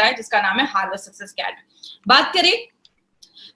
है जिसका नाम है हार्वेस्ट सक्सेस अकेडमी। बात करें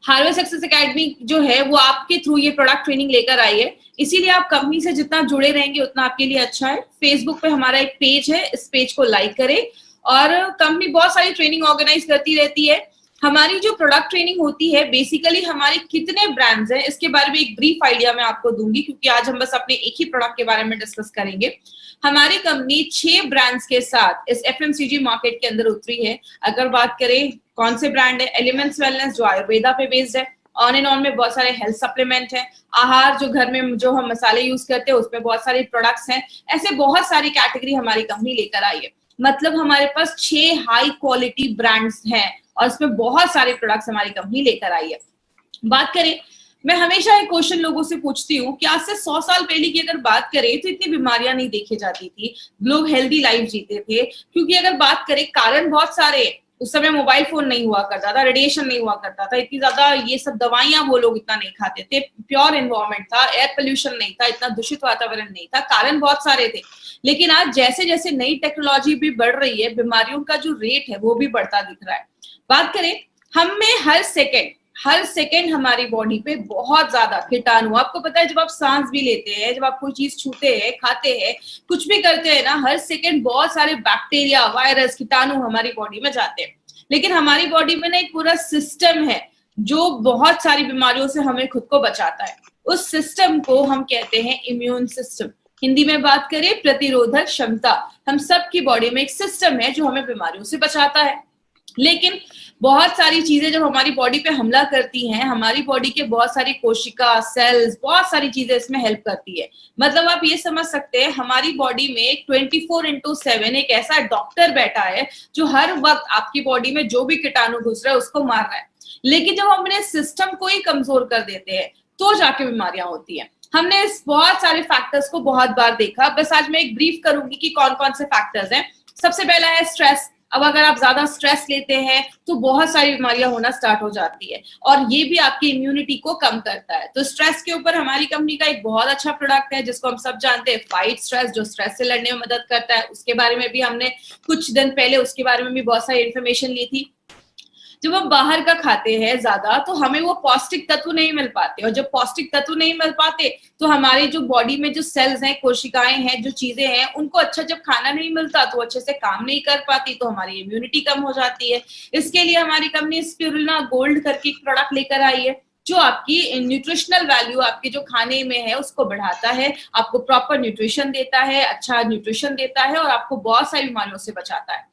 हार्वेस्ट सक्सेस अकेडमी जो है वो आपके थ्रू ये प्रोडक्ट ट्रेनिंग लेकर आई है, इसीलिए आप कंपनी से जितना जुड़े रहेंगे उतना आपके लिए अच्छा है। फेसबुक पे हमारा एक पेज है, इस पेज को लाइक करें और कंपनी बहुत सारी ट्रेनिंग ऑर्गेनाइज करती रहती है। हमारी जो प्रोडक्ट ट्रेनिंग होती है बेसिकली हमारे कितने ब्रांड्स हैं इसके बारे में एक ब्रीफ आइडिया मैं आपको दूंगी, क्योंकि आज हम बस अपने एक ही प्रोडक्ट के बारे में डिस्कस करेंगे। हमारी कंपनी 6 ब्रांड्स के साथ इस एफएमसीजी मार्केट के अंदर उतरी है। अगर बात करें कौन से ब्रांड है, एलिमेंट्स वेलनेस जो आयुर्वेदा पे बेस्ड है, ऑन एंड ऑन में बहुत सारे हेल्थ सप्लीमेंट है, आहार जो घर में जो हम मसाले यूज करते हैं उसमें बहुत सारे प्रोडक्ट्स हैं, ऐसे बहुत सारी कैटेगरी हमारी कंपनी लेकर आई है। मतलब हमारे पास 6 हाई क्वालिटी ब्रांड्स हैं और इसमें बहुत सारे प्रोडक्ट्स हमारी कंपनी लेकर आई है। बात करें, मैं हमेशा एक क्वेश्चन लोगों से पूछती हूँ कि आज से 100 साल पहले की अगर बात करें तो इतनी बीमारियां नहीं देखी जाती थी, लोग हेल्दी लाइफ जीते थे। क्योंकि अगर बात करें कारण बहुत सारे, उस समय मोबाइल फोन नहीं हुआ करता था, रेडिएशन नहीं हुआ करता था, इतनी ज्यादा ये सब दवाइयां वो लोग इतना नहीं खाते थे, प्योर एनवायरमेंट था, एयर पोल्यूशन नहीं था, इतना दूषित वातावरण नहीं था, कारण बहुत सारे थे। लेकिन आज जैसे जैसे नई टेक्नोलॉजी भी बढ़ रही है, बीमारियों का जो रेट है वो भी बढ़ता दिख रहा है। बात करें, हमें हर सेकेंड हमारी बॉडी पे बहुत ज्यादा कीटाणु, आपको पता है जब आप सांस भी लेते हैं, जब आप कोई चीज छूते हैं, खाते हैं, कुछ भी करते हैं ना, हर सेकेंड बहुत सारे बैक्टीरिया, वायरस, कीटाणु हमारी बॉडी में जाते हैं। लेकिन हमारी बॉडी में ना एक पूरा सिस्टम है जो बहुत सारी बीमारियों से हमें खुद को बचाता है। उस सिस्टम को हम कहते हैं इम्यून सिस्टम। हिंदी में बात करें प्रतिरोधक क्षमता। हम सबकी बॉडी में एक सिस्टम है जो हमें बीमारियों से बचाता है। लेकिन बहुत सारी चीजें जब हमारी बॉडी पे हमला करती हैं, हमारी बॉडी के बहुत सारी कोशिका, सेल्स, बहुत सारी चीजें इसमें हेल्प करती है। मतलब आप ये समझ सकते हैं हमारी बॉडी में 24/7 एक ऐसा डॉक्टर बैठा है जो हर वक्त आपकी बॉडी में जो भी कीटाणु घुस रहा है उसको मार रहा है। लेकिन जब हम अपने सिस्टम को ही कमजोर कर देते हैं तो जाके बीमारियां होती हैं। हमने इस बहुत सारे फैक्टर्स को बहुत बार देखा, बस आज मैं एक ब्रीफ करूंगी कि कौन कौन से फैक्टर्स हैं। सबसे पहला है स्ट्रेस। अब अगर आप ज्यादा स्ट्रेस लेते हैं तो बहुत सारी बीमारियां होना स्टार्ट हो जाती है और ये भी आपकी इम्यूनिटी को कम करता है। तो स्ट्रेस के ऊपर हमारी कंपनी का एक बहुत अच्छा प्रोडक्ट है जिसको हम सब जानते हैं, फाइट स्ट्रेस, जो स्ट्रेस से लड़ने में मदद करता है। उसके बारे में भी हमने कुछ दिन पहले उसके बारे में भी बहुत सारी इन्फॉर्मेशन ली थी। जब हम बाहर का खाते हैं ज्यादा तो हमें वो पौष्टिक तत्व नहीं मिल पाते, और जब पौष्टिक तत्व नहीं मिल पाते तो हमारी जो बॉडी में जो सेल्स हैं, कोशिकाएं हैं, जो चीजें हैं, उनको अच्छा जब खाना नहीं मिलता तो अच्छे से काम नहीं कर पाती, तो हमारी इम्यूनिटी कम हो जाती है। इसके लिए हमारी कंपनी स्पिरुलिना गोल्ड करके एक प्रोडक्ट लेकर आई है जो आपकी न्यूट्रिशनल वैल्यू आपके जो खाने में है उसको बढ़ाता है, आपको प्रॉपर न्यूट्रिशन देता है, अच्छा न्यूट्रिशन देता है और आपको बहुत सारी बीमारियों से बचाता है।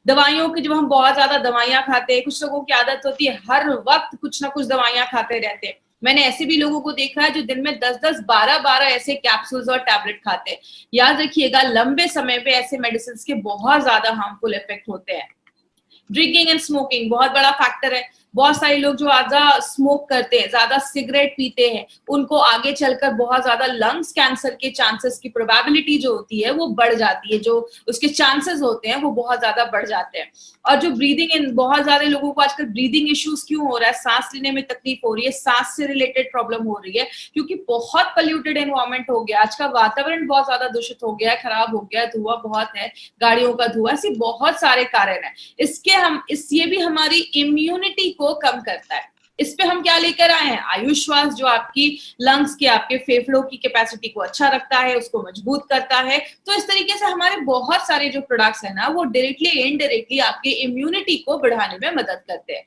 दवाइयों की, जब हम बहुत ज्यादा दवाइयां खाते हैं, कुछ लोगों की आदत होती है हर वक्त कुछ ना कुछ दवाइयां खाते रहते हैं। मैंने ऐसे भी लोगों को देखा है जो दिन में 10-10, 12-12 ऐसे कैप्सूल्स और टैबलेट खाते हैं। याद रखिएगा लंबे समय पे ऐसे मेडिसिन के बहुत ज्यादा हार्मफुल इफेक्ट होते हैं। ड्रिंकिंग एंड स्मोकिंग बहुत बड़ा फैक्टर है। बहुत सारे लोग जो ज्यादा स्मोक करते हैं, ज्यादा सिगरेट पीते हैं, उनको आगे चलकर बहुत ज्यादा लंग्स कैंसर के चांसेस की प्रोबेबिलिटी जो होती है वो बढ़ जाती है, जो उसके चांसेस होते हैं वो बहुत ज्यादा बढ़ जाते हैं। और जो ब्रीदिंग इन, बहुत सारे लोगों को आजकल ब्रीदिंग इश्यूज क्यों हो रहा है, सांस लेने में तकलीफ हो रही है, सांस से रिलेटेड प्रॉब्लम हो रही है, क्योंकि बहुत पोल्यूटेड एनवायरमेंट हो गया, आज का वातावरण बहुत ज्यादा दूषित हो गया है, खराब हो गया है, धुआं बहुत है, गाड़ियों का धुआं, ऐसे बहुत सारे कारण है। ये भी हमारी इम्यूनिटी को कम करता है। इस पे हम क्या लेकर आए हैं, आयुश्वास, जो आपकी लंग्स के, आपके फेफड़ों की कैपेसिटी को अच्छा रखता है, उसको मजबूत करता है। तो इस तरीके से हमारे बहुत सारे जो प्रोडक्ट्स है ना वो डायरेक्टली इनडायरेक्टली आपकी इम्यूनिटी को बढ़ाने में मदद करते हैं।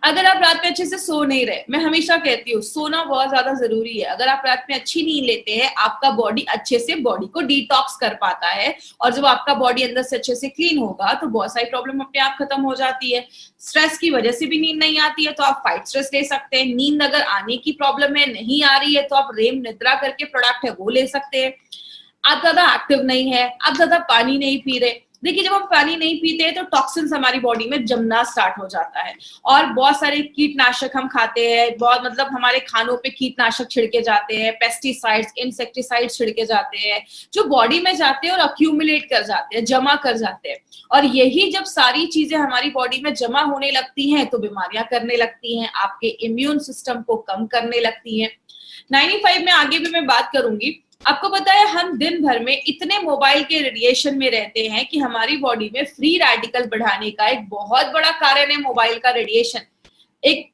अगर आप रात में अच्छे से सो नहीं रहे, मैं हमेशा कहती हूँ सोना बहुत ज्यादा जरूरी है। अगर आप रात में अच्छी नींद लेते हैं, आपका बॉडी अच्छे से बॉडी को डिटॉक्स कर पाता है, और जब आपका बॉडी अंदर से अच्छे से क्लीन होगा तो बहुत सारी प्रॉब्लम अपने आप खत्म हो जाती है। स्ट्रेस की वजह से भी नींद नहीं आती है तो आप फाइट स्ट्रेस ले सकते हैं। नींद अगर आने की प्रॉब्लम है, नहीं आ रही है, तो आप रेम निद्रा करके प्रोडक्ट है वो ले सकते हैं। आप ज्यादा एक्टिव नहीं है, आप ज्यादा पानी नहीं पी रहे, देखिए जब हम पानी नहीं पीते हैं तो टॉक्सिन्स हमारी बॉडी में जमना स्टार्ट हो जाता है, और बहुत सारे कीटनाशक हम खाते हैं, बहुत मतलब हमारे खानों पे कीटनाशक छिड़के जाते हैं, पेस्टिसाइड्स, इंसेक्टिसाइड्स छिड़के जाते हैं, जो बॉडी में जाते हैं और अक्यूमुलेट कर जाते हैं, जमा कर जाते हैं। और यही जब सारी चीजें हमारी बॉडी में जमा होने लगती हैं तो बीमारियां करने लगती हैं, आपके इम्यून सिस्टम को कम करने लगती हैं। 95 में आगे भी मैं बात करूंगी, आपको पता है हम दिन भर में इतने मोबाइल के रेडिएशन में रहते हैं कि हमारी बॉडी में फ्री रेडिकल बढ़ाने का एक बहुत बड़ा कारण है मोबाइल का रेडिएशन। एक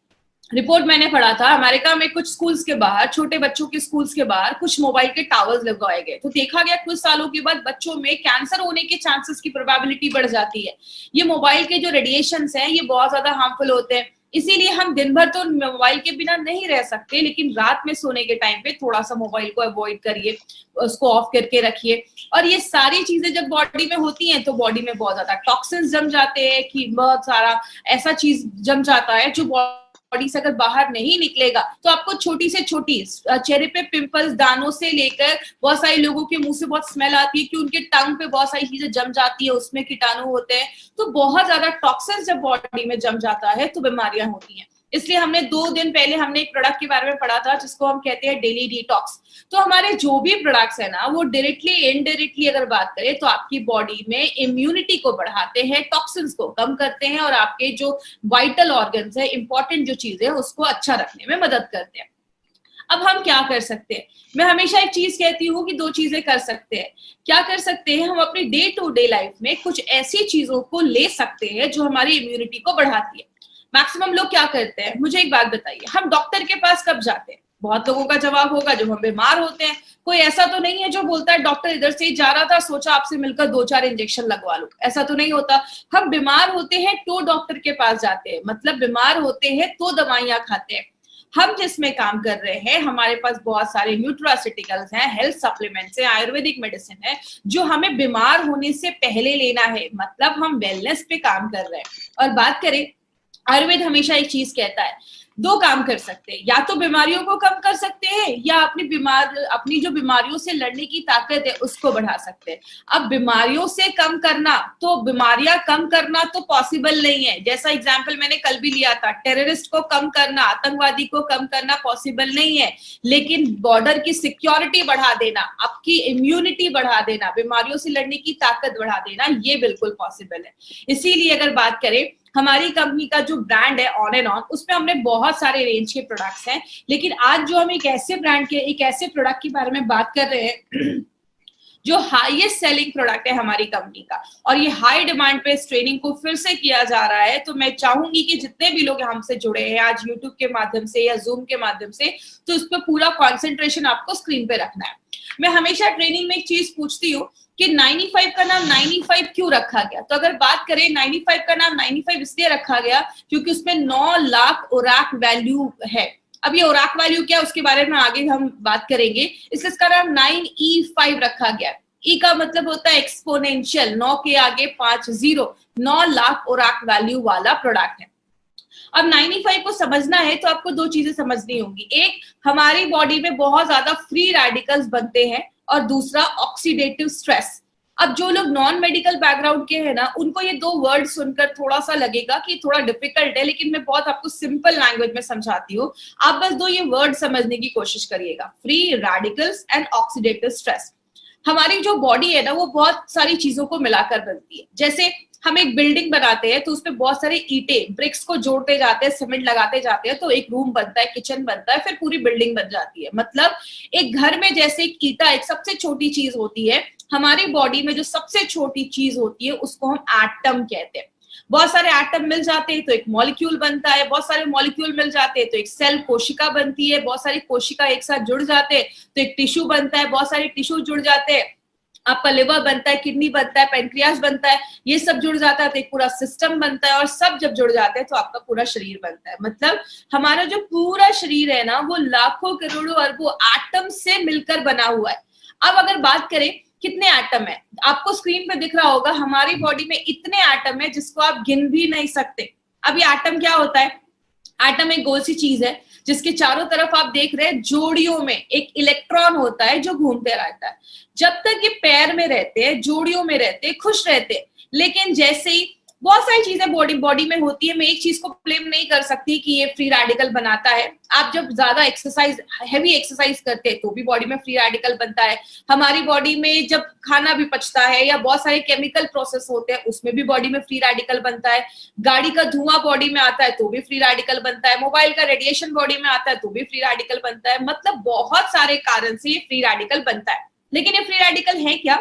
रिपोर्ट मैंने पढ़ा था, अमेरिका में कुछ स्कूल्स के बाहर, छोटे बच्चों के स्कूल्स के बाहर कुछ मोबाइल के टावर्स लगवाए गए, तो देखा गया कुछ सालों के बाद बच्चों में कैंसर होने के चांसेस की प्रोबेबिलिटी बढ़ जाती है। ये मोबाइल के जो रेडिएशंस हैं ये बहुत ज्यादा हार्मफुल होते हैं। इसीलिए हम दिन भर तो मोबाइल के बिना नहीं रह सकते, लेकिन रात में सोने के टाइम पे थोड़ा सा मोबाइल को अवॉइड करिए, उसको ऑफ करके रखिए। और ये सारी चीजें जब बॉडी में होती हैं तो बॉडी में बहुत ज्यादा टॉक्सिन्स जम जाते हैं, कि बहुत सारा ऐसा चीज जम जाता है जो बॉडी से अगर बाहर नहीं निकलेगा तो आपको छोटी से छोटी चेहरे पे पिंपल्स, दानों से लेकर बहुत सारे लोगों के मुंह से बहुत स्मेल आती है कि उनके टंग पे बहुत सारी चीजें जम जाती है, उसमें कीटाणु होते हैं। तो बहुत ज्यादा टॉक्सिन्स जब बॉडी में जम जाता है तो बीमारियां होती हैं। इसलिए हमने 2 दिन पहले हमने एक प्रोडक्ट के बारे में पढ़ा था जिसको हम कहते हैं डेली डिटॉक्स। तो हमारे जो भी प्रोडक्ट्स है ना वो डायरेक्टली इनडायरेक्टली अगर बात करें तो आपकी बॉडी में इम्यूनिटी को बढ़ाते हैं, टॉक्सिन्स को कम करते हैं और आपके जो वाइटल ऑर्गन्स है, इंपॉर्टेंट जो चीजें उसको अच्छा रखने में मदद करते हैं। अब हम क्या कर सकते हैं? मैं हमेशा एक चीज कहती हूँ कि 2 चीजें कर सकते हैं। क्या कर सकते हैं? हम अपनी डे टू डे लाइफ में कुछ ऐसी चीजों को ले सकते हैं जो हमारी इम्यूनिटी को बढ़ाती है। मैक्सिमम लोग क्या करते हैं, मुझे एक बात बताइए, हम डॉक्टर के पास कब जाते हैं? बहुत लोगों का जवाब होगा जब हम बीमार होते हैं। कोई ऐसा तो नहीं है जो बोलता है डॉक्टर इधर से ही जा रहा था, सोचा आपसे मिलकर 2-4 इंजेक्शन लगवा लो। ऐसा तो नहीं होता। हम बीमार होते हैं तो डॉक्टर के पास जाते हैं, मतलब बीमार होते हैं तो दवाइयां खाते हैं। हम जिसमें काम कर रहे हैं, हमारे पास बहुत सारे न्यूट्रास्यूटिकल्स हैं, हेल्थ सप्लीमेंट्स हैं, आयुर्वेदिक मेडिसिन है जो हमें बीमार होने से पहले लेना है, मतलब हम वेलनेस पे काम कर रहे हैं। और बात करें, आयुर्वेद हमेशा एक चीज कहता है, 2 काम कर सकते हैं, या तो बीमारियों को कम कर सकते हैं या अपनी जो बीमारियों से लड़ने की ताकत है उसको बढ़ा सकते हैं। अब बीमारियों से कम करना, तो बीमारियां कम करना तो पॉसिबल नहीं है। जैसा एग्जांपल मैंने कल भी लिया था, टेररिस्ट को कम करना, आतंकवादी को कम करना पॉसिबल नहीं है, लेकिन बॉर्डर की सिक्योरिटी बढ़ा देना, आपकी इम्यूनिटी बढ़ा देना, बीमारियों से लड़ने की ताकत बढ़ा देना, ये बिल्कुल पॉसिबल है। इसीलिए अगर बात करें, हमारी कंपनी का जो ब्रांड है ऑन एंड ऑन, उसमें हमने बहुत सारे रेंज के प्रोडक्ट्स हैं, लेकिन आज जो हम एक ऐसे ब्रांड के, एक ऐसे प्रोडक्ट के बारे में बात कर रहे हैं जो हाईएस्ट सेलिंग प्रोडक्ट है हमारी कंपनी का, और ये हाई डिमांड पे इस ट्रेनिंग को फिर से किया जा रहा है। तो मैं चाहूंगी कि जितने भी लोग हमसे जुड़े हैं आज यूट्यूब के माध्यम से या जूम के माध्यम से, तो उस पर पूरा कॉन्सेंट्रेशन आपको स्क्रीन पे रखना है। मैं हमेशा ट्रेनिंग में एक चीज पूछती हूँ कि 95 का नाम 95 क्यों रखा गया? तो अगर बात करें, 95 का नाम 95 इसलिए रखा गया क्योंकि उसमें 9 लाख ओराक वैल्यू है। अब ये ओराक वैल्यू क्या है उसके बारे में आगे हम बात करेंगे। इसलिए इसका नाम 9E5 रखा गया। ई का मतलब होता है एक्सपोनेंशियल, 9 के आगे 5 0, 9 लाख ओराक वैल्यू वाला प्रोडक्ट है। अब 95 को समझना है तो आपको 2 चीजें समझनी होंगी। एक, हमारी बॉडी में बहुत ज्यादा फ्री रेडिकल्स बनते हैं, और दूसरा ऑक्सीडेटिव स्ट्रेस। अब जो लोग नॉन मेडिकल बैकग्राउंड के हैं ना, उनको ये 2 वर्ड सुनकर थोड़ा सा लगेगा कि थोड़ा डिफिकल्ट है, लेकिन मैं बहुत आपको सिंपल लैंग्वेज में समझाती हूँ। आप बस 2 ये वर्ड समझने की कोशिश करिएगा, free radicals and oxidative stress. हमारी जो बॉडी है ना वो बहुत सारी चीजों को मिलाकर बनती है। जैसे हम एक बिल्डिंग बनाते हैं तो उसमें बहुत सारे ईंटें, ब्रिक्स को जोड़ते जाते हैं, सीमेंट लगाते जाते हैं, तो एक रूम बनता है, किचन बनता है, फिर पूरी बिल्डिंग बन जाती है। मतलब एक घर में जैसे एक ईंटा एक सबसे छोटी चीज होती है, हमारी बॉडी में जो सबसे छोटी चीज होती है उसको हम एटम कहते हैं। बहुत सारे एटम मिल जाते हैं तो एक मॉलिक्यूल बनता है, बहुत सारे मॉलिक्यूल मिल जाते हैं तो एक सेल, कोशिका बनती है, बहुत सारी कोशिका एक साथ जुड़ जाते हैं तो एक टिश्यू बनता है, बहुत सारे टिश्यू जुड़ जाते हैं, आपका लिवर बनता है, किडनी बनता है, पेनक्रियास बनता है, ये सब जुड़ जाता है तो एक पूरा सिस्टम बनता है, और सब जब जुड़ जाते हैं तो आपका पूरा शरीर बनता है। मतलब हमारा जो पूरा शरीर है ना वो लाखों करोड़ों अरबों एटम से मिलकर बना हुआ है। अब अगर बात करें कितने एटम है, आपको स्क्रीन पे दिख रहा होगा हमारी बॉडी में इतने एटम है जिसको आप गिन भी नहीं सकते। अब ये एटम क्या होता है? एटम एक गोल सी चीज है जिसके चारों तरफ आप देख रहे हैं जोड़ियों में एक इलेक्ट्रॉन होता है जो घूमते रहता है। जब तक ये पैर में रहते हैं, जोड़ियों में रहते हैं, खुश रहते हैं, लेकिन जैसे ही बहुत सारी चीजें बॉडी में होती है। मैं एक चीज को ब्लेम नहीं कर सकती कि ये फ्री रेडिकल बनाता है। आप जब ज्यादा एक्सरसाइज, हैवी एक्सरसाइज करते हैं तो भी बॉडी में फ्री रेडिकल बनता है। हमारी बॉडी में जब खाना भी पचता है या बहुत सारे केमिकल प्रोसेस होते हैं उसमें भी बॉडी में फ्री रेडिकल बनता है। गाड़ी का धुआं बॉडी में आता है तो भी फ्री रेडिकल बनता है। मोबाइल का रेडिएशन बॉडी में आता है तो भी फ्री रेडिकल बनता है। मतलब बहुत सारे कारण से ये फ्री रेडिकल बनता है। लेकिन ये फ्री रेडिकल है क्या?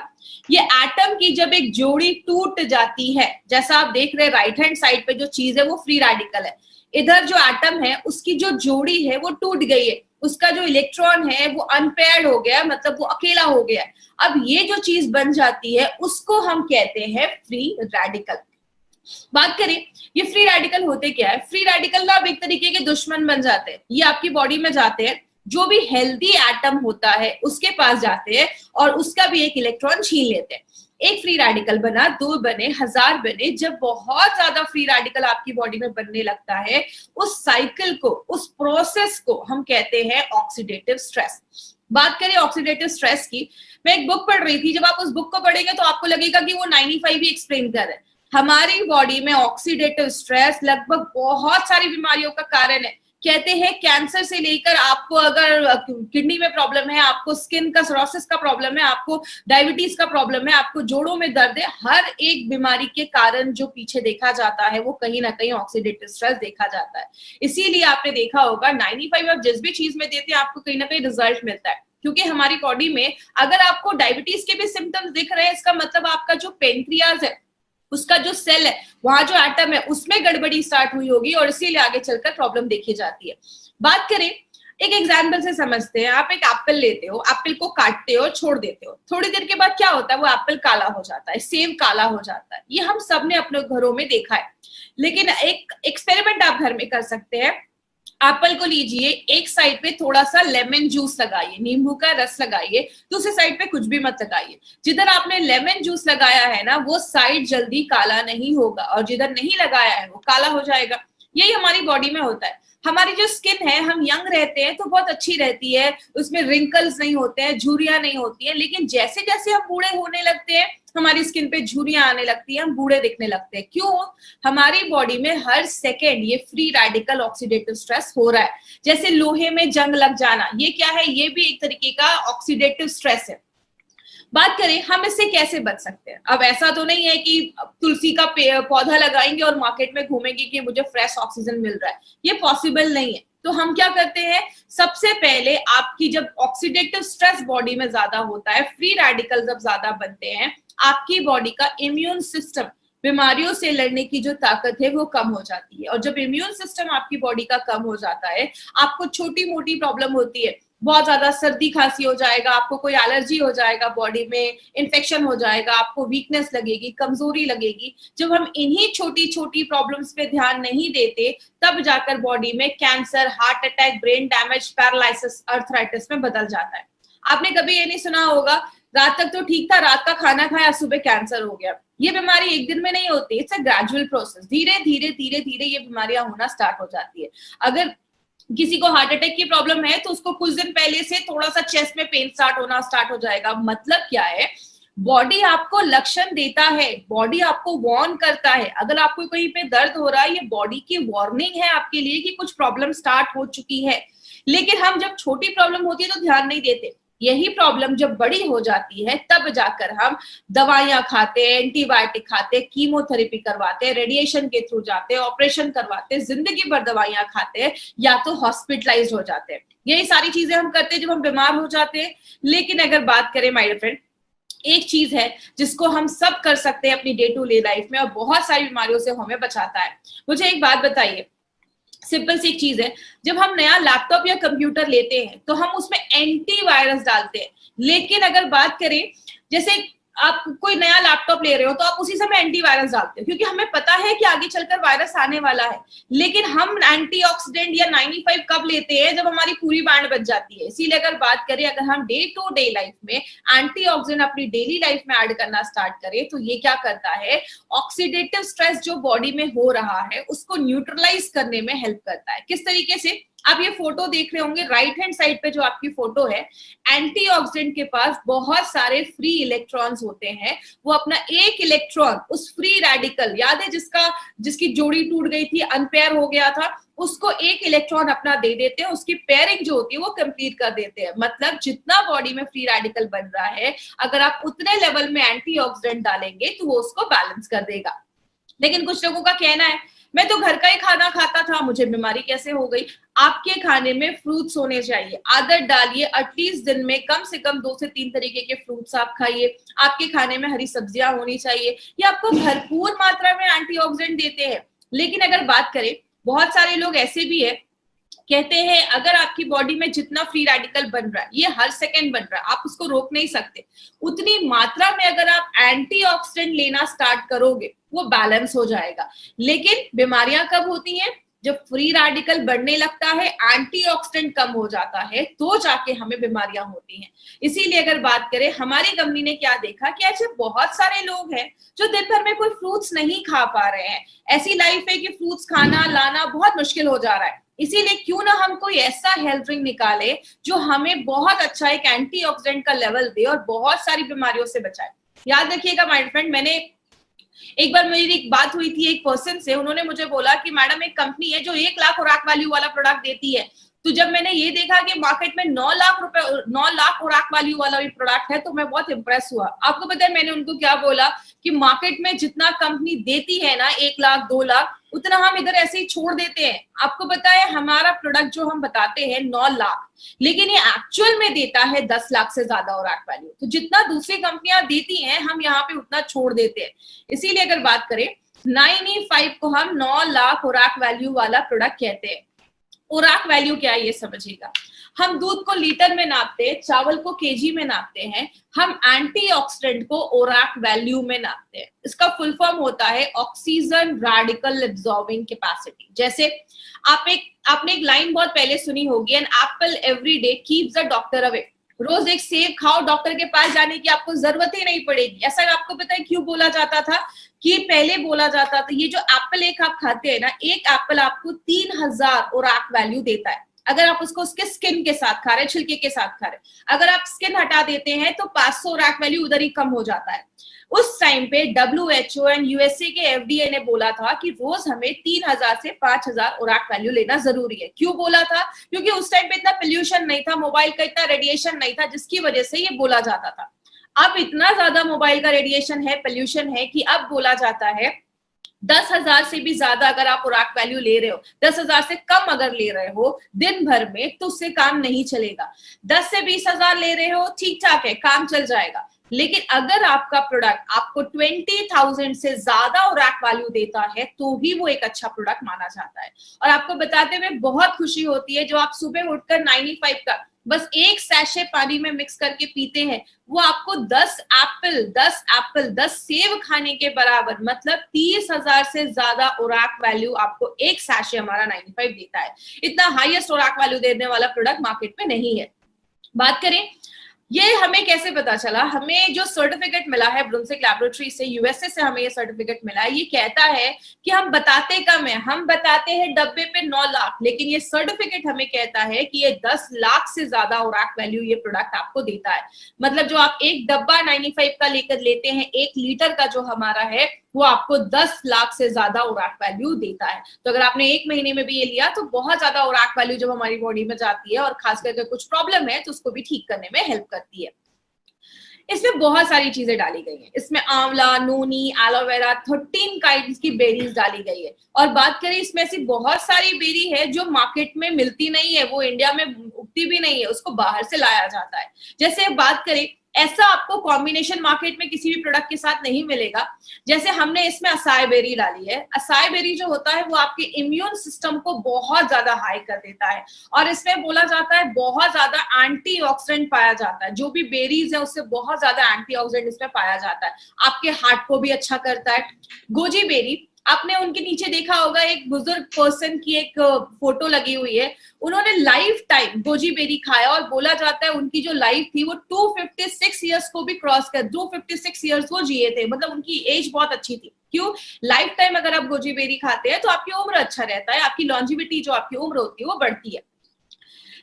ये एटम की जब एक जोड़ी टूट जाती है, जैसा आप देख रहे हैं राइट हैंड साइड पे जो चीज है वो फ्री रेडिकल है। इधर जो एटम है उसकी जो जोड़ी है वो टूट गई है, उसका जो इलेक्ट्रॉन है वो अनपेयर्ड हो गया, मतलब वो अकेला हो गया है। अब ये जो चीज बन जाती है उसको हम कहते हैं फ्री रेडिकल। बात करें ये फ्री रेडिकल होते क्या है? फ्री रेडिकल ना अब एक तरीके के दुश्मन बन जाते हैं। ये आपकी बॉडी में जाते हैं, जो भी हेल्दी एटम होता है उसके पास जाते हैं और उसका भी एक इलेक्ट्रॉन छीन लेते हैं। एक फ्री रेडिकल बना, 2 बने, 1000 बने। जब बहुत ज्यादा फ्री रेडिकल आपकी बॉडी में बनने लगता है, उस साइकिल को, उस प्रोसेस को हम कहते हैं ऑक्सीडेटिव स्ट्रेस। बात करें ऑक्सीडेटिव स्ट्रेस की, मैं एक बुक पढ़ रही थी। जब आप उस बुक को पढ़ेंगे तो आपको लगेगा कि वो 95 ही एक्सप्लेन कर रहे हैं। हमारी बॉडी में ऑक्सीडेटिव स्ट्रेस लगभग बहुत सारी बीमारियों का कारण है। कहते हैं कैंसर से लेकर आपको अगर किडनी में प्रॉब्लम है, आपको स्किन का सोरोसिस का प्रॉब्लम है, आपको डायबिटीज का प्रॉब्लम है, आपको जोड़ों में दर्द है, हर एक बीमारी के कारण जो पीछे देखा जाता है वो कहीं ना कहीं ऑक्सीडेटिव स्ट्रेस देखा जाता है। इसीलिए आपने देखा होगा 95 आप जिस भी चीज में देते हैं आपको कहीं ना कहीं रिजल्ट मिलता है। क्योंकि हमारी बॉडी में अगर आपको डायबिटीज के भी सिम्टम्स दिख रहे हैं, इसका मतलब आपका जो पेनक्रियाज है, उसका जो सेल है, वहां जो एटम है उसमें गड़बड़ी स्टार्ट हुई होगी और इसीलिए आगे चलकर प्रॉब्लम देखी जाती है। बात करें एक एग्जाम्पल से समझते हैं। आप एक एप्पल लेते हो, एप्पल को काटते हो, छोड़ देते हो, थोड़ी देर के बाद क्या होता है? वो एप्पल काला हो जाता है, सेब काला हो जाता है। ये हम सब ने अपने घरों में देखा है। लेकिन एक एक्सपेरिमेंट आप घर में कर सकते हैं। एप्पल को लीजिए, एक साइड पे थोड़ा सा लेमन जूस लगाइए, नींबू का रस लगाइए, दूसरी साइड पे कुछ भी मत लगाइए। जिधर आपने लेमन जूस लगाया है ना, वो साइड जल्दी काला नहीं होगा और जिधर नहीं लगाया है वो काला हो जाएगा। यही हमारी बॉडी में होता है। हमारी जो स्किन है, हम यंग रहते हैं तो बहुत अच्छी रहती है, उसमें रिंकल्स नहीं होते हैं, झुर्रियां नहीं होती है। लेकिन जैसे जैसे हम बूढ़े होने लगते हैं हमारी स्किन पे झुर्रियां आने लगती है, हम बूढ़े दिखने लगते हैं। क्यों? हमारी बॉडी में हर सेकेंड ये फ्री रेडिकल ऑक्सीडेटिव स्ट्रेस हो रहा है। जैसे लोहे में जंग लग जाना, ये क्या है? ये भी एक तरीके का ऑक्सीडेटिव स्ट्रेस है। बात करें हम इससे कैसे बच सकते हैं। अब ऐसा तो नहीं है कि तुलसी का पौधा लगाएंगे और मार्केट में घूमेंगे कि मुझे फ्रेश ऑक्सीजन मिल रहा है, ये पॉसिबल नहीं है। तो हम क्या करते हैं? सबसे पहले आपकी जब ऑक्सीडेटिव स्ट्रेस बॉडी में ज्यादा होता है, फ्री रेडिकल जब ज्यादा बनते हैं, आपकी बॉडी का इम्यून सिस्टम, बीमारियों से लड़ने की जो ताकत है वो कम हो जाती है। और जब इम्यून सिस्टम आपकी बॉडी का कम हो जाता है, आपको छोटी मोटी प्रॉब्लम होती है, बहुत ज्यादा सर्दी खांसी हो जाएगा, आपको कोई एलर्जी हो जाएगा, बॉडी में इन्फेक्शन हो जाएगा, आपको वीकनेस लगेगी, कमजोरी लगेगी। जब हम इन्हीं छोटी छोटी प्रॉब्लम्स पे ध्यान नहीं देते, तब जाकर बॉडी में cancer, heart attack, brain damage, paralysis, arthritis में बदल जाता है। आपने कभी ये नहीं सुना होगा रात तक तो ठीक था, रात का खाना खाया, सुबह कैंसर हो गया। ये बीमारी एक दिन में नहीं होती, इट्स अ ग्रेजुअल प्रोसेस। धीरे धीरे धीरे धीरे ये बीमारियां होना स्टार्ट हो जाती है। अगर किसी को हार्ट अटैक की प्रॉब्लम है तो उसको कुछ दिन पहले से थोड़ा सा चेस्ट में पेन स्टार्ट हो जाएगा। मतलब क्या है? बॉडी आपको लक्षण देता है, बॉडी आपको वार्न करता है। अगर आपको कहीं पे दर्द हो रहा है, ये बॉडी की वार्निंग है आपके लिए कि कुछ प्रॉब्लम स्टार्ट हो चुकी है। लेकिन हम जब छोटी प्रॉब्लम होती है तो ध्यान नहीं देते। यही प्रॉब्लम जब बड़ी हो जाती है तब जाकर हम दवाइयां खाते हैं, एंटीबायोटिक खाते हैं, कीमोथेरेपी करवाते हैं, रेडिएशन के थ्रू जाते हैं, ऑपरेशन करवाते हैं, जिंदगी भर दवाइयां खाते हैं, या तो हॉस्पिटलाइज हो जाते हैं। यही सारी चीजें हम करते हैं जब हम बीमार हो जाते हैं। लेकिन अगर बात करें माय डियर फ्रेंड, एक चीज है जिसको हम सब कर सकते हैं अपनी डे टू डे लाइफ में और बहुत सारी बीमारियों से हमें बचाता है। मुझे एक बात बताइए, सिंपल सी एक चीज है, जब हम नया लैपटॉप या कंप्यूटर लेते हैं तो हम उसमें एंटीवायरस डालते हैं। लेकिन अगर बात करें, जैसे आप कोई नया लैपटॉप ले रहे हो तो आप उसी समय एंटीवायरस डालते हो, क्योंकि हमें पता है कि आगे चलकर वायरस आने वाला है। लेकिन हम एंटीऑक्सीडेंट या 95 कब लेते हैं? जब हमारी पूरी बैंड बच जाती है। इसीलिए अगर बात करें, अगर हम डे टू डे लाइफ में एंटीऑक्सीडेंट अपनी डेली लाइफ में ऐड करना स्टार्ट करें तो ये क्या करता है? ऑक्सीडेटिव स्ट्रेस जो बॉडी में हो रहा है उसको न्यूट्रलाइज करने में हेल्प करता है। किस तरीके से? आप ये फोटो देख रहे होंगे, राइट हैंड साइड पे जो आपकी फोटो है, एंटीऑक्सीडेंट के पास बहुत सारे फ्री इलेक्ट्रॉन्स होते हैं। वो अपना एक इलेक्ट्रॉन उस फ्री रेडिकल, याद है जिसकी जोड़ी टूट गई थी, अनपेयर हो गया था, उसको एक इलेक्ट्रॉन अपना दे देते हैं, उसकी पेयरिंग जो होती है वो कंप्लीट कर देते हैं। मतलब जितना बॉडी में फ्री रेडिकल बन रहा है, अगर आप उतने लेवल में एंटीऑक्सीडेंट डालेंगे तो वो उसको बैलेंस कर देगा। लेकिन कुछ लोगों का कहना है मैं तो घर का ही खाना खाता था, मुझे बीमारी कैसे हो गई? आपके खाने में फ्रूट्स होने चाहिए, आदत डालिए, एटलीस्ट दिन में कम से कम 2 से 3 तरीके के फ्रूट्स आप खाइए। आपके खाने में हरी सब्जियां होनी चाहिए, ये आपको भरपूर मात्रा में एंटीऑक्सीडेंट देते हैं। लेकिन अगर बात करें, बहुत सारे लोग ऐसे भी है कहते हैं अगर आपकी बॉडी में जितना फ्री रेडिकल बन रहा है, ये हर सेकंड बन रहा है, आप उसको रोक नहीं सकते, उतनी मात्रा में अगर आप एंटीऑक्सीडेंट लेना स्टार्ट करोगे वो बैलेंस हो जाएगा। लेकिन बीमारियां कब होती हैं? जब फ्री रेडिकल बढ़ने लगता है, एंटीऑक्सीडेंट कम हो जाता है, तो जाके हमें बीमारियां होती हैं। इसीलिए अगर बात करें, हमारी कंपनी ने क्या देखा कि ऐसे बहुत सारे लोग हैं जो दिन भर में कोई फ्रूट्स नहीं खा पा रहे हैं, ऐसी लाइफ है कि फ्रूट्स खाना लाना बहुत मुश्किल हो जा रहा है। इसीलिए क्यों ना हम कोई ऐसा हेल्थ ड्रिंक निकाले जो हमें बहुत अच्छा एक एंटीऑक्सीडेंट का लेवल दे और बहुत सारी बीमारियों से बचाए। याद रखिएगा माय फ्रेंड, मैंने एक बार मेरी एक बात हुई थी एक पर्सन से, उन्होंने मुझे बोला कि मैडम एक कंपनी है जो 1 लाख खुराक वैल्यू वाला प्रोडक्ट देती है, तो जब मैंने ये देखा कि मार्केट में 9 लाख खुराक वैल्यू वाला भी प्रोडक्ट है तो मैं बहुत इंप्रेस हुआ। आपको पता है मैंने उनको क्या बोला कि मार्केट में जितना कंपनी देती है ना 1 लाख 2 लाख, उतना हम इधर ऐसे ही छोड़ देते हैं। आपको पता है हमारा प्रोडक्ट जो हम बताते हैं 9 लाख, लेकिन ये एक्चुअल में देता है 10 लाख से ज्यादा खुराक वैल्यू। तो जितना दूसरी कंपनियां देती हैं हम यहाँ पे उतना छोड़ देते हैं। इसीलिए अगर बात करें, 9E5 को हम 9 लाख खुराक वैल्यू वाला प्रोडक्ट कहते हैं। खुराक वैल्यू क्या है ये समझिएगा। हम दूध को लीटर में नापते हैं, चावल को केजी में नापते हैं, हम एंटीऑक्सीडेंट को ओराक वैल्यू में नापते हैं। इसका फुल फॉर्म होता है ऑक्सीजन रेडिकल एब्जॉर्बिंग कैपेसिटी। जैसे आपने एक लाइन बहुत पहले सुनी होगी, an apple every day keeps the doctor away. रोज एक सेब खाओ, डॉक्टर के पास जाने की आपको जरूरत ही नहीं पड़ेगी। ऐसा आपको पता है क्यों बोला जाता था? कि पहले बोला जाता था ये जो एप्पल एक आप खाते हैं ना, एक एप्पल आपको 3000 ओराक वैल्यू देता है अगर आप उसको उसके स्किन के साथ खा रहे हैं, छिलके के साथ खा रहे हैं। अगर आप स्किन हटा देते हैं तो 500 ओराक वैल्यू उधर ही कम हो जाता है। उस टाइम पे WHO एंड यूएसए के FDA ने बोला था कि रोज हमें 3000 से 5000 ओराक वैल्यू लेना जरूरी है। क्यों बोला था? क्योंकि उस टाइम पे इतना पोल्यूशन नहीं था, मोबाइल का इतना रेडिएशन नहीं था, जिसकी वजह से ये बोला जाता था। अब इतना ज्यादा मोबाइल का रेडिएशन है, पोल्यूशन है, कि अब बोला जाता है 10,000 से भी ज्यादा अगर आप खुराक वैल्यू ले रहे हो, 10,000 से कम अगर ले रहे हो दिन भर में, तो उससे काम नहीं चलेगा। 10 से 20,000 ले रहे हो, ठीक ठाक है, काम चल जाएगा। लेकिन अगर आपका प्रोडक्ट आपको 20,000 से ज्यादा खुराक वैल्यू देता है तो ही वो एक अच्छा प्रोडक्ट माना जाता है। और आपको बताते हुए बहुत खुशी होती है, जो आप सुबह उठकर 9E5 का बस एक सैशे पानी में मिक्स करके पीते हैं, वो आपको 10 सेब खाने के बराबर, मतलब 30,000 से ज्यादा खुराक वैल्यू आपको एक सैशे हमारा 9E5 देता है। इतना हाईएस्ट खुराक वैल्यू देने वाला प्रोडक्ट मार्केट में नहीं है। बात करें ये हमें कैसे पता चला, हमें जो सर्टिफिकेट मिला है ब्रुंसविक लैबोरेटरी से, यूएसए से हमें ये सर्टिफिकेट मिला है। ये कहता है कि हम बताते कम है, हम बताते हैं डब्बे पे 9 लाख, लेकिन ये सर्टिफिकेट हमें कहता है कि ये 10 लाख से ज्यादा खुराक वैल्यू ये प्रोडक्ट आपको देता है। मतलब जो आप एक डब्बा 9E5 का लेकर लेते हैं, 1 लीटर का जो हमारा है, वो आपको 10 लाख से ज्यादा खुराक वैल्यू देता है। तो अगर आपने 1 महीने में भी ये लिया तो बहुत ज्यादा खुराक वैल्यू जब हमारी बॉडी में जाती है, और खास करके कुछ प्रॉब्लम है तो उसको भी ठीक करने में हेल्प करती है। इसमें बहुत सारी चीजें डाली गई हैं। इसमें आंवला, नोनी, एलोवेरा, 13 काइंड्स की बेरीज डाली गई है। और बात करें, इसमें ऐसी बहुत सारी बेरी है जो मार्केट में मिलती नहीं है, वो इंडिया में उगती भी नहीं है, उसको बाहर से लाया जाता है। जैसे बात करें, ऐसा आपको कॉम्बिनेशन मार्केट में किसी भी प्रोडक्ट के साथ नहीं मिलेगा। जैसे हमने इसमें असाई बेरी डाली है। असाई बेरी जो होता है वो आपके इम्यून सिस्टम को बहुत ज्यादा हाई कर देता है, और इसमें बोला जाता है बहुत ज्यादा एंटीऑक्सीडेंट पाया जाता है। जो भी बेरीज है उससे बहुत ज्यादा एंटीऑक्सीडेंट इसमें पाया जाता है। आपके हार्ट को भी अच्छा करता है। गोजी बेरी, आपने उनके नीचे देखा होगा एक बुजुर्ग पर्सन की एक फोटो लगी हुई है। उन्होंने लाइफ टाइम गोजी बेरी खाया, और बोला जाता है उनकी जो लाइफ थी वो 256 ईयर्स को भी क्रॉस कर, 256 ईयर्स वो जिए थे। मतलब उनकी एज बहुत अच्छी थी। क्यों? लाइफ टाइम अगर आप गोजी बेरी खाते हैं तो आपकी उम्र अच्छा रहता है, आपकी लॉन्जिविटी जो आपकी उम्र होती है वो बढ़ती है।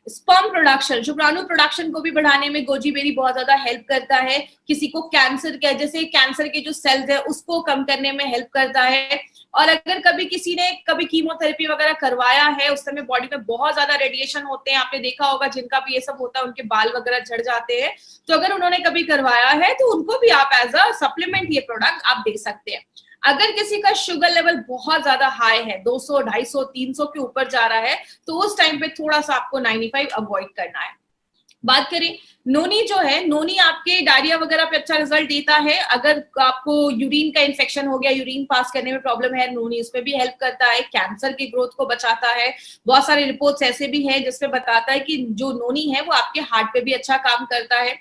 स्पर्म प्रोडक्शन, शुक्राणु प्रोडक्शन को भी बढ़ाने में गोजी बेरी बहुत ज्यादा हेल्प करता है। किसी को कैंसर के, जैसे कैंसर के जो सेल्स है उसको कम करने में हेल्प करता है। और अगर कभी किसी ने कभी कीमोथेरेपी वगैरह करवाया है, उस समय बॉडी में बहुत ज्यादा रेडिएशन होते हैं, आपने देखा होगा जिनका भी ये सब होता है उनके बाल वगैरह झड़ जाते हैं, तो अगर उन्होंने कभी करवाया है तो उनको भी आप एज अ सप्लीमेंट ये प्रोडक्ट आप दे सकते हैं। अगर किसी का शुगर लेवल बहुत ज्यादा हाई है, 200, 250, 300 के ऊपर जा रहा है, तो उस टाइम पे थोड़ा सा आपको 95 अवॉइड करना है। बात करें नोनी जो है, नोनी आपके डायरिया वगैरह पे अच्छा रिजल्ट देता है। अगर आपको यूरिन का इन्फेक्शन हो गया, यूरिन पास करने में प्रॉब्लम है, नोनी उसमें भी हेल्प करता है। कैंसर की ग्रोथ को बचाता है। बहुत सारे रिपोर्ट्स ऐसे भी हैं जिसमें बताता है कि जो नोनी है वो आपके हार्ट पे भी अच्छा काम करता है।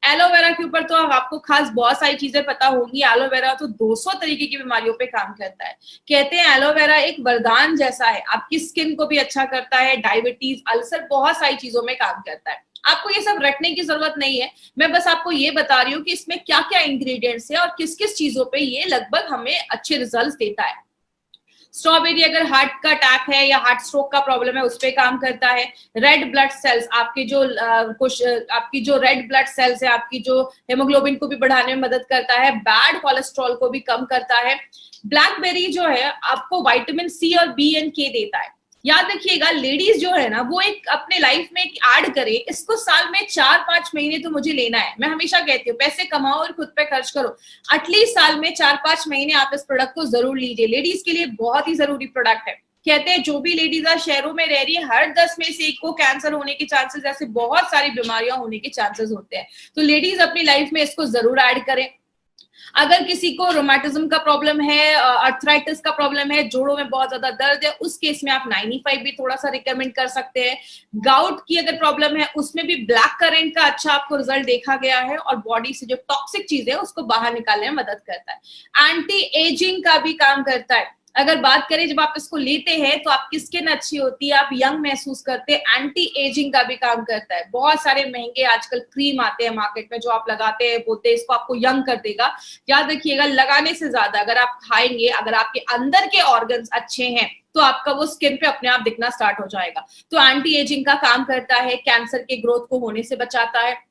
एलोवेरा के ऊपर तो आपको खास बहुत सारी चीजें पता होंगी। एलोवेरा तो 200 तरीके की बीमारियों पे काम करता है। कहते हैं एलोवेरा एक वरदान जैसा है, आपकी स्किन को भी अच्छा करता है, डायबिटीज, अल्सर, बहुत सारी चीजों में काम करता है। आपको ये सब रटने की जरूरत नहीं है, मैं बस आपको ये बता रही हूँ कि इसमें क्या क्या इंग्रेडिएंट्स है और किस किस चीजों पे ये लगभग हमें अच्छे रिजल्ट्स देता है। स्ट्रॉबेरी अगर हार्ट का अटैक है या हार्ट स्ट्रोक का प्रॉब्लम है उस पे काम करता है। रेड ब्लड सेल्स, आपके जो आपकी जो रेड ब्लड सेल्स है, आपकी जो हेमोग्लोबिन को भी बढ़ाने में मदद करता है। बैड कोलेस्ट्रॉल को भी कम करता है। ब्लैकबेरी जो है आपको विटामिन सी और बी एंड के देता है। याद रखिएगा लेडीज जो है ना वो एक अपने लाइफ में एक ऐड करे, इसको साल में 4-5 महीने तो मुझे लेना है। मैं हमेशा कहती हूँ पैसे कमाओ और खुद पे खर्च करो, एटलीस्ट साल में 4-5 महीने आप इस प्रोडक्ट को जरूर लीजिए। लेडीज के लिए बहुत ही जरूरी प्रोडक्ट है। कहते हैं जो भी लेडीज शहरों में रह रही है हर 10 में से एक को कैंसर होने के चांसेस, ऐसे बहुत सारी बीमारियां होने के चांसेस होते हैं। तो लेडीज अपनी लाइफ में इसको जरूर ऐड करें। अगर किसी को रोमेटिज्म का प्रॉब्लम है, अर्थराइटिस का प्रॉब्लम है, जोड़ों में बहुत ज्यादा दर्द है, उस केस में आप 95 भी थोड़ा सा रिकमेंड कर सकते हैं। गाउट की अगर प्रॉब्लम है उसमें भी ब्लैक करेंट का अच्छा आपको रिजल्ट देखा गया है और बॉडी से जो टॉक्सिक चीज है उसको बाहर निकालने में मदद करता है। एंटी एजिंग का भी काम करता है। अगर बात करें जब आप इसको लेते हैं तो आपकी स्किन अच्छी होती है, आप यंग महसूस करते हैं। एंटी एजिंग का भी काम करता है। बहुत सारे महंगे आजकल क्रीम आते हैं मार्केट में जो आप लगाते हैं, बोलते हैं इसको आपको यंग कर देगा। याद रखिएगा लगाने से ज्यादा अगर आप खाएंगे, अगर आपके अंदर के ऑर्गन्स अच्छे हैं तो आपका वो स्किन पे अपने आप दिखना स्टार्ट हो जाएगा। तो एंटी एजिंग का काम करता है, कैंसर के ग्रोथ को होने से बचाता है।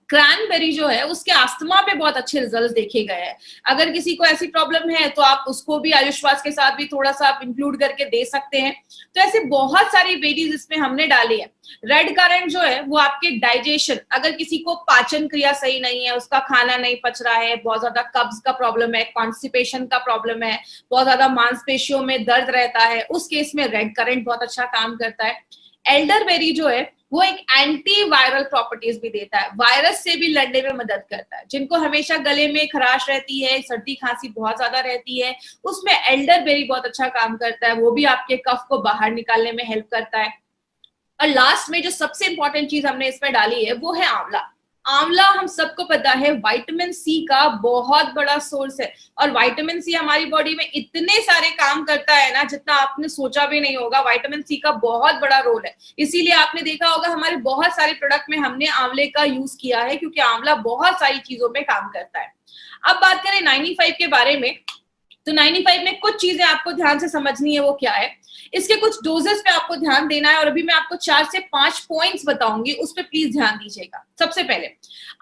क्रैनबेरी जो है उसके अस्थमा पे बहुत अच्छे रिजल्ट्स देखे गए हैं। अगर किसी को ऐसी प्रॉब्लम है तो आप उसको भी आयुष्वास के साथ भी थोड़ा सा आप इंक्लूड करके दे सकते हैं। तो ऐसे बहुत सारी बेरीज इसमें हमने डाली है। रेड करंट जो है वो आपके डाइजेशन, अगर किसी को पाचन क्रिया सही नहीं है, उसका खाना नहीं पच रहा है, बहुत ज्यादा कब्ज का प्रॉब्लम है, कॉन्स्टिपेशन का प्रॉब्लम है, बहुत ज्यादा मांसपेशियों में दर्द रहता है, उस केस में रेड करंट बहुत अच्छा काम करता है। एल्डरबेरी जो है वो एक एंटी वायरल प्रॉपर्टीज भी देता है, वायरस से भी लड़ने में मदद करता है। जिनको हमेशा गले में खराश रहती है, सर्दी खांसी बहुत ज्यादा रहती है, उसमें एल्डरबेरी बहुत अच्छा काम करता है, वो भी आपके कफ को बाहर निकालने में हेल्प करता है। और लास्ट में जो सबसे इंपॉर्टेंट चीज हमने इसमें डाली है वो है आंवला। आंवला हम सबको पता है विटामिन सी का बहुत बड़ा सोर्स है और विटामिन सी हमारी बॉडी में इतने सारे काम करता है ना जितना आपने सोचा भी नहीं होगा। विटामिन सी का बहुत बड़ा रोल है, इसीलिए आपने देखा होगा हमारे बहुत सारे प्रोडक्ट में हमने आंवले का यूज किया है क्योंकि आंवला बहुत सारी चीजों में काम करता है। अब बात करें 95 के बारे में, तो 95 में कुछ चीजें आपको ध्यान से समझनी है। वो क्या है, इसके कुछ डोजेस पे आपको ध्यान देना है और अभी मैं आपको 4 से 5 पॉइंट्स बताऊंगी, उस पे प्लीज ध्यान दीजिएगा। सबसे पहले,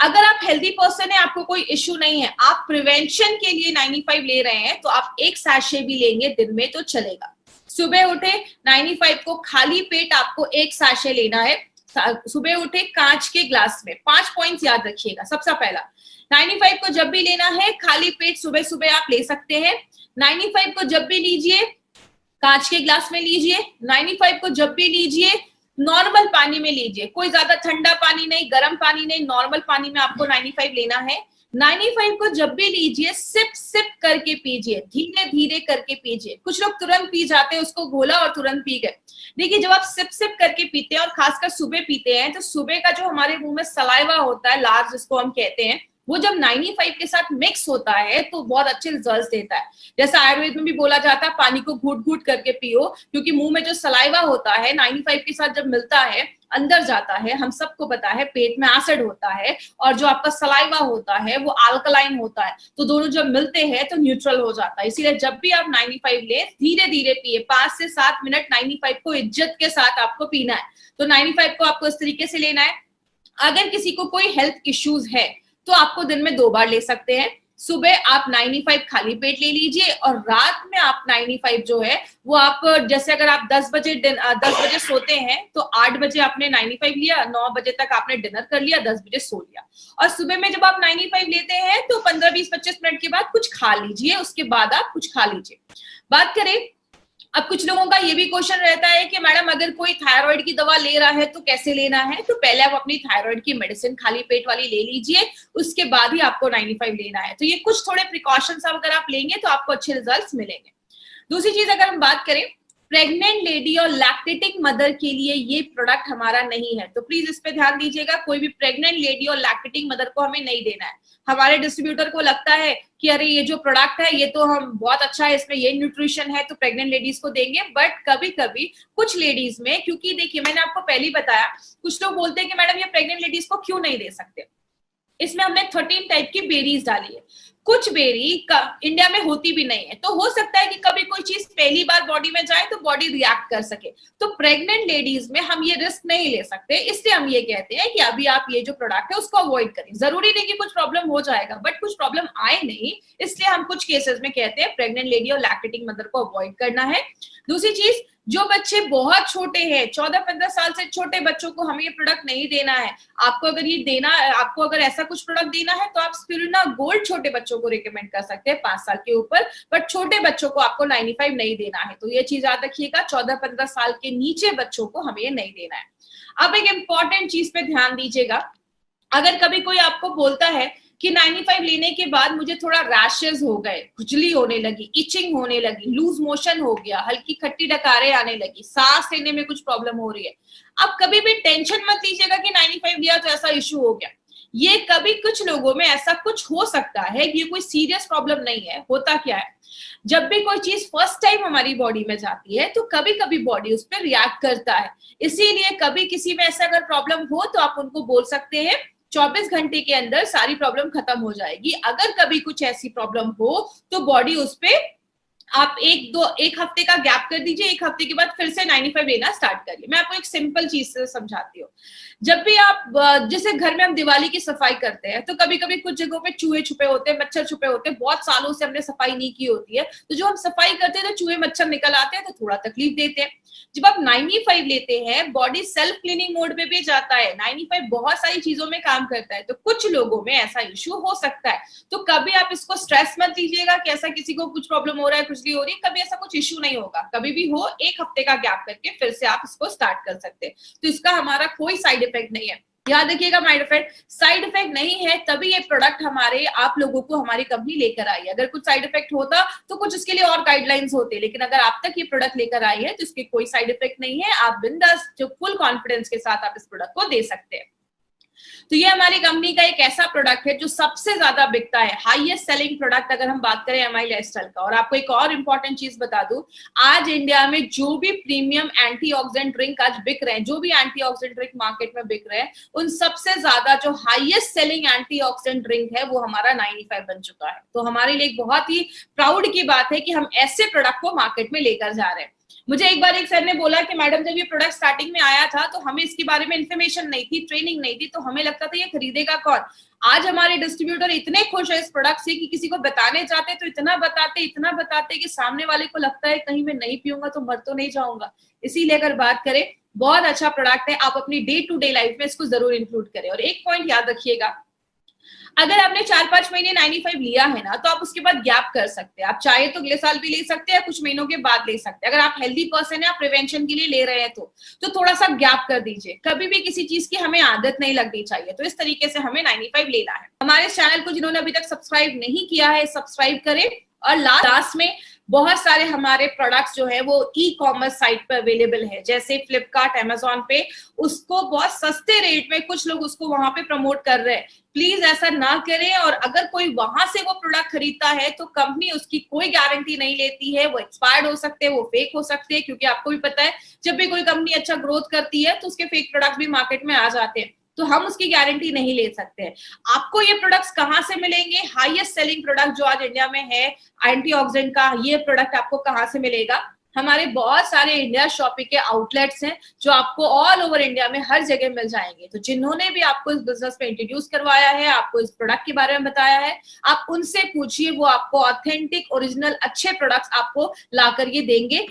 अगर आप हेल्दी पर्सन है, आपको कोई इश्यू नहीं है, आप प्रिवेंशन के लिए 95 ले रहे हैं, तो आप एक सैशे भी लेंगे दिन में तो चलेगा। सुबह उठे 95 को खाली पेट आपको एक सैशे लेना है। सुबह उठे कांच के ग्लास में। 5 पॉइंट्स याद रखिएगा। सबसे पहला, 95 को जब भी लेना है खाली पेट सुबह सुबह आप ले सकते हैं। 95 को जब भी लीजिए कांच के ग्लास में लीजिए। 95 को जब भी लीजिए नॉर्मल पानी में लीजिए, कोई ज्यादा ठंडा पानी नहीं, गर्म पानी नहीं, नॉर्मल पानी में आपको 95 लेना है। 95 को जब भी लीजिए सिप सिप करके पीजिए, धीरे धीरे करके पीजिए। कुछ लोग तुरंत पी जाते हैं, उसको घोला और तुरंत पी गए। देखिए जब आप सिप सिप करके पीते हैं और खासकर सुबह पीते हैं तो सुबह का जो हमारे मुंह में सलाइवा होता है, लार जिसको हम कहते हैं, वो जब 95 के साथ मिक्स होता है तो बहुत अच्छे रिजल्ट्स देता है। जैसा आयुर्वेद में भी बोला जाता है पानी को घूट घूट करके पियो, क्योंकि मुंह में जो सलाइवा होता है 95 के साथ जब मिलता है अंदर जाता है, हम सबको पता है पेट में एसिड होता है और जो आपका सलाइवा होता है वो अल्कलाइन होता है, तो दोनों जब मिलते हैं तो न्यूट्रल हो जाता है। इसीलिए जब भी आप 95 ले धीरे धीरे पिए, 5 से 7 मिनट 95 को इज्जत के साथ आपको पीना है। तो 95 को आपको इस तरीके से लेना है। अगर किसी को कोई हेल्थ इश्यूज है तो आपको दिन में 2 बार ले सकते हैं। सुबह आप 95 खाली पेट ले लीजिए और रात में आप 95 जो है वो आप, जैसे अगर आप 10 बजे सोते हैं तो 8 बजे आपने 95 लिया, 9 बजे तक आपने डिनर कर लिया, 10 बजे सो लिया। और सुबह में जब आप 95 लेते हैं तो 15, 20, 25 मिनट के बाद कुछ खा लीजिए, उसके बाद आप कुछ खा लीजिए। बात करें, अब कुछ लोगों का ये भी क्वेश्चन रहता है कि मैडम अगर कोई थायराइड की दवा ले रहा है तो कैसे लेना है? तो पहले आप अपनी थायराइड की मेडिसिन खाली पेट वाली ले लीजिए, उसके बाद ही आपको 95 लेना है। तो ये कुछ थोड़े प्रिकॉशंस अगर आप लेंगे तो आपको अच्छे रिजल्ट्स मिलेंगे। दूसरी चीज अगर हम बात करें, प्रेग्नेंट लेडी और लैक्टेटिंग मदर के लिए ये प्रोडक्ट हमारा नहीं है, तो प्लीज इस पे ध्यान दीजिएगा। कोई भी प्रेग्नेंट लेडी और लैक्टेटिंग मदर को हमें नहीं देना है। हमारे डिस्ट्रीब्यूटर को लगता है कि अरे ये जो प्रोडक्ट है ये तो हम बहुत अच्छा है, इसमें ये न्यूट्रिशन है तो प्रेग्नेंट लेडीज को देंगे। बट कभी कभी कुछ लेडीज में, क्योंकि देखिए मैंने आपको पहले ही बताया, कुछ लोग बोलते हैं कि मैडम ये प्रेग्नेंट लेडीज को क्यों नहीं दे सकते। इसमें हमने 13 टाइप की बेरीज डाली है। कुछ बेरी इंडिया में होती भी नहीं है, तो हो सकता है कि कभी कोई चीज पहली बार बॉडी में जाए तो बॉडी रिएक्ट कर सके। तो प्रेग्नेंट लेडीज में हम ये रिस्क नहीं ले सकते, इसलिए हम ये कहते हैं कि अभी आप ये जो प्रोडक्ट है उसको अवॉइड करें। जरूरी नहीं कि कुछ प्रॉब्लम हो जाएगा, बट कुछ प्रॉब्लम आए नहीं, इसलिए हम कुछ केसेस में कहते हैं प्रेग्नेंट लेडी और लैक्टेटिंग मदर को अवॉइड करना है। दूसरी चीज, जो बच्चे बहुत छोटे हैं, 14-15 साल से छोटे बच्चों को हमें ये प्रोडक्ट नहीं देना है। आपको अगर ये देना, आपको अगर ऐसा कुछ प्रोडक्ट देना है तो आप स्पिरुलिना गोल्ड छोटे बच्चों को रिकमेंड कर सकते हैं 5 साल के ऊपर, बट छोटे बच्चों को आपको 95 नहीं देना है। तो ये चीज याद रखिएगा, 14-15 साल के नीचे बच्चों को हमें ये नहीं देना है। अब एक इंपॉर्टेंट चीज पे ध्यान दीजिएगा, अगर कभी कोई आपको बोलता है कि 95 लेने के बाद मुझे थोड़ा रैशेस हो गए, खुजली होने लगी, इचिंग होने लगी, लूज मोशन हो गया, हल्की खट्टी डकारें आने लगी, सांस लेने में कुछ प्रॉब्लम हो रही है, अब कभी भी टेंशन मत लीजिएगा कि 95 लिया तो ऐसा इश्यू हो गया। ये कभी कुछ लोगों में ऐसा कुछ हो सकता है, ये कोई सीरियस प्रॉब्लम नहीं है। होता क्या है, जब भी कोई चीज फर्स्ट टाइम हमारी बॉडी में जाती है तो कभी कभी बॉडी उस पर रिएक्ट करता है। इसीलिए कभी किसी में ऐसा अगर प्रॉब्लम हो तो आप उनको बोल सकते हैं 24 घंटे के अंदर सारी प्रॉब्लम खत्म हो जाएगी। अगर कभी कुछ ऐसी प्रॉब्लम हो तो बॉडी उस पे आप एक हफ्ते का गैप कर दीजिए, 1 हफ्ते के बाद फिर से 95 लेना स्टार्ट करिए। मैं आपको एक सिंपल चीज से समझाती हूँ। जब भी आप, जैसे घर में हम दिवाली की सफाई करते हैं तो कभी कभी कुछ जगहों पे चूहे छुपे होते हैं, मच्छर छुपे होते हैं, बहुत सालों से हमने सफाई नहीं की होती है, तो जो हम सफाई करते हैं तो चूहे मच्छर निकल आते हैं तो थोड़ा तकलीफ देते हैं। जब आप 95 लेते हैं, बॉडी सेल्फ क्लीनिंग मोड पे भी जाता है, 95 बहुत सारी चीजों में काम करता है, तो कुछ लोगों में ऐसा इश्यू हो सकता है। तो कभी आप इसको स्ट्रेस मत लीजिएगा कि ऐसा किसी को कुछ प्रॉब्लम हो रहा है, खुजली हो रही है, कभी ऐसा कुछ इश्यू नहीं होगा। कभी भी हो 1 हफ्ते का गैप करके फिर से आप इसको स्टार्ट कर सकते हैं। तो इसका हमारा कोई साइड इफेक्ट नहीं है, याद रखिएगा। साइड इफेक्ट नहीं है, तभी ये प्रोडक्ट हमारे आप लोगों को हमारी कंपनी लेकर आई है। अगर कुछ साइड इफेक्ट होता तो कुछ इसके लिए और गाइडलाइंस होते, लेकिन अगर आप तक ये प्रोडक्ट लेकर आई है तो इसके कोई साइड इफेक्ट नहीं है। आप बिंदास जो फुल कॉन्फिडेंस के साथ आप इस प्रोडक्ट को दे सकते हैं। तो ये हमारी कंपनी का एक ऐसा प्रोडक्ट है जो सबसे ज्यादा बिकता है, हाईएस्ट सेलिंग प्रोडक्ट अगर हम बात करें एमआई लाइफस्टाइल का। और आपको एक और इंपॉर्टेंट चीज बता दूं, आज इंडिया में जो भी प्रीमियम एंटीऑक्सीडेंट ड्रिंक आज बिक रहे हैं, जो भी एंटीऑक्सीडेंट ड्रिंक मार्केट में बिक रहे हैं, उन सबसे ज्यादा जो हाईएस्ट सेलिंग एंटीऑक्सीडेंट ड्रिंक है वो हमारा 95 बन चुका है। तो हमारे लिए एक बहुत ही प्राउड की बात है कि हम ऐसे प्रोडक्ट को मार्केट में लेकर जा रहे हैं। मुझे एक बार एक सर ने बोला कि मैडम जब ये प्रोडक्ट स्टार्टिंग में आया था तो हमें इसके बारे में इन्फॉर्मेशन नहीं थी, ट्रेनिंग नहीं थी, तो हमें लगता था ये खरीदेगा कौन। आज हमारे डिस्ट्रीब्यूटर इतने खुश है इस प्रोडक्ट से कि किसी को बताने जाते तो इतना बताते कि सामने वाले को लगता है कहीं मैं नहीं पीऊंगा तो मर तो नहीं जाऊंगा। इसीलिए अगर बात करें, बहुत अच्छा प्रोडक्ट है, आप अपनी डे टू डे लाइफ में इसको जरूर इंक्लूड करें। और एक पॉइंट याद रखिएगा, अगर आपने 4-5 महीने 95 लिया है ना, तो आप उसके बाद गैप कर सकते हैं। आप चाहे तो अगले साल भी ले सकते हैं, कुछ महीनों के बाद ले सकते हैं। अगर आप हेल्दी पर्सन है, आप प्रिवेंशन के लिए ले रहे हैं तो थोड़ा सा गैप कर दीजिए। कभी भी किसी चीज की हमें आदत नहीं लगनी चाहिए, तो इस तरीके से हमें 95 लेना है। हमारे चैनल को जिन्होंने अभी तक सब्सक्राइब नहीं किया है, सब्सक्राइब करें। और लास्ट में बहुत सारे हमारे प्रोडक्ट्स जो है वो ई-कॉमर्स साइट पर अवेलेबल है, जैसे फ्लिपकार्ट, अमेजोन पे उसको बहुत सस्ते रेट में कुछ लोग उसको वहां पे प्रमोट कर रहे हैं। प्लीज ऐसा ना करें, और अगर कोई वहां से वो प्रोडक्ट खरीदता है तो कंपनी उसकी कोई गारंटी नहीं लेती है, वो एक्सपायर्ड हो सकते हैं, वो फेक हो सकते हैं, क्योंकि आपको भी पता है जब भी कोई कंपनी अच्छा ग्रोथ करती है तो उसके फेक प्रोडक्ट भी मार्केट में आ जाते हैं, तो हम उसकी गारंटी नहीं ले सकते हैं। आपको ये प्रोडक्ट्स कहाँ से मिलेंगे? हाईएस्ट सेलिंग प्रोडक्ट जो आज इंडिया में है एंटीऑक्सीडेंट का, ये प्रोडक्ट आपको कहाँ से मिलेगा? हमारे बहुत सारे इंडिया शॉपिंग के आउटलेट्स हैं जो आपको ऑल ओवर इंडिया में हर जगह मिल जाएंगे। तो जिन्होंने भी आपको इस बिजनेस में इंट्रोड्यूस करवाया है, आपको इस प्रोडक्ट के बारे में बताया है, आप उनसे पूछिए, वो आपको ऑथेंटिक ओरिजिनल अच्छे प्रोडक्ट्स आपको लाकर ये देंगे।